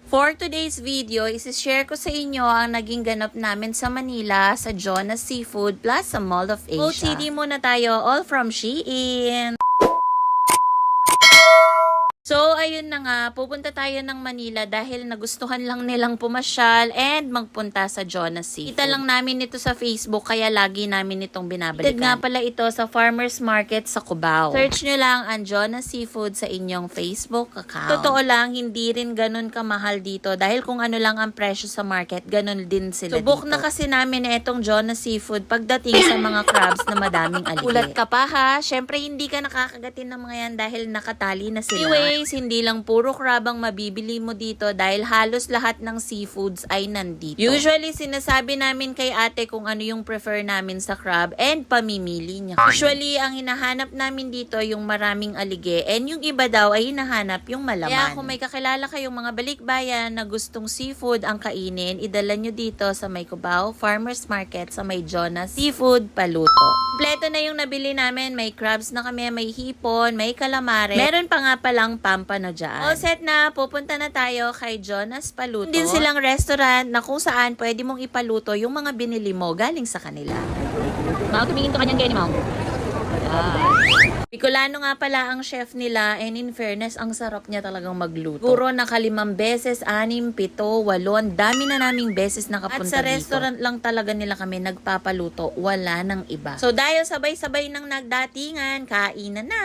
For today's video, isi-share ko sa inyo ang naging ganap namin sa Manila sa Jonas Seafood plus sa Mall of Asia. OTD muna tayo, all from Shein. So, ayun na nga, pupunta tayo ng Manila dahil nagustuhan lang nilang pumasyal and magpunta sa Jonas Seafood. Kita lang namin ito sa Facebook kaya lagi namin itong binabalikan. Ito nga pala ito sa Farmers Market sa Cubao. Search nyo lang ang Jonas Seafood sa inyong Facebook account. Totoo lang, hindi rin ganun kamahal dito dahil kung ano lang ang presyo sa market, ganun din sila Subok dito. Na kasi namin na itong Jonas Seafood pagdating sa mga crabs na madaming aligay. Ulat ka pa ha, syempre hindi ka nakakagatin ng mga yan dahil nakatali na sila. Anyways, hindi lang puro crab ang mabibili mo dito dahil halos lahat ng seafoods ay nandito. Usually, sinasabi namin kay ate kung ano yung prefer namin sa crab and pamimili niya. Usually, ang hinahanap namin dito yung maraming alige and yung iba daw ay hinahanap yung malaman. Kaya kung may kakilala kayong mga balikbayan na gustong seafood ang kainin, idala nyo dito sa may Cubao Farmers Market sa may Jonas Seafood Paluto. Kompleto na yung nabili namin. May crabs na kami, may hipon, may calamare. Meron pa nga palang pampa na dyan. All set na, pupunta na tayo kay Jonas Paluto. Din silang restaurant na kung saan pwede mong ipaluto yung mga binili mo galing sa kanila. Mau, tumingin ka kanyang gani, Mau. Bicolano nga pala ang chef nila and in fairness, ang sarap niya talagang magluto. Siguro naka5 beses, 6, 7, 8, dami na naming beses nakapunta dito. At sa restaurant lang talaga nila kami nagpapaluto, wala nang iba. So dahil sabay-sabay nang nagdatingan, kainan na!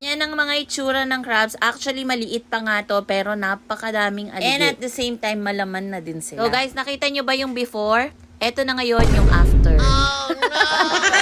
Yan ang mga itsura ng crabs. Actually, maliit pa nga to, pero napakadaming aligid. And at the same time, malaman na din sila. So guys, nakita nyo ba yung before? Eto na ngayon yung after. Oh, no!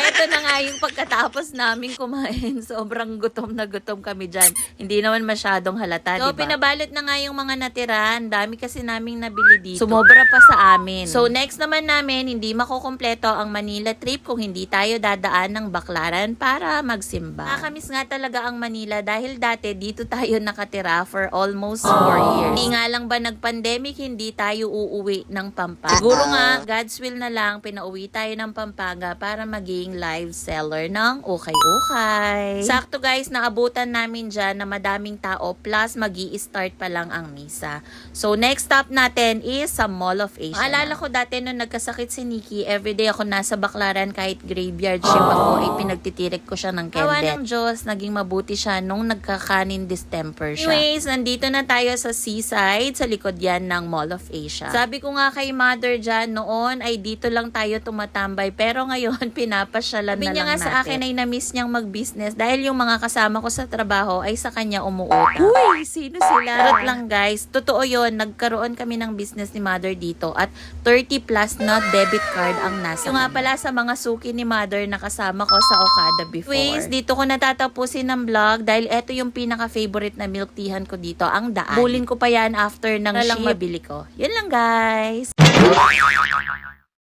Eto na nga yung pagkatapos namin kumain. Sobrang gutom na gutom kami dyan. Hindi naman masyadong halata, so, diba? Pinabalot na nga yung mga natira. Ang dami kasi naming nabili dito. Sumobra pa sa amin. So, next naman namin, hindi makukumpleto ang Manila trip kung hindi tayo dadaan ng Baclaran para magsimba. Nakakamiss nga talaga ang Manila dahil dati dito tayo nakatira for almost 4 years. Hindi nga lang ba nag-pandemic, hindi tayo uuwi ng Pampanga. Siguro nga, God's will na lang, pinauwi tayo ng Pampanga para maging live seller ng ukay-ukay. Sakto guys, naabutan namin dyan na madaming tao plus magi-start pa lang ang misa. So next stop natin is sa Mall of Asia. Maalala ko dati nung nagkasakit si Nikki, everyday ako nasa Baclaran kahit graveyard shift ako, ay pinagtitirik ko siya ng kende. Awa ng Diyos, naging mabuti siya nung nagkakanin distemper siya. Anyways, nandito na tayo sa seaside, sa likod yan ng Mall of Asia. Sabi ko nga kay mother dyan, noon ay dito lang tayo tumatambay, pero ngayon pinapasyalan na lang natin. Sabi niya nga sa akin ay na-miss niyang mag-business dahil yung mga kasama ko sa trabaho ay sa kanya umuutang. Uy, sino sila? Charot lang guys, totoo yun, nagkaroon kami ng business ni mother dito at 30 plus na debit card ang nasa yung nga pala sa mga suki ni mother na kasama ko sa Okada before. Anyways, dito ko natatapusin ng vlog dahil eto yung pinaka-favorite na milk teahan ko dito, ang Daan. Bulin ko pa yan after ng ship. Mabili ko. Yan lang guys.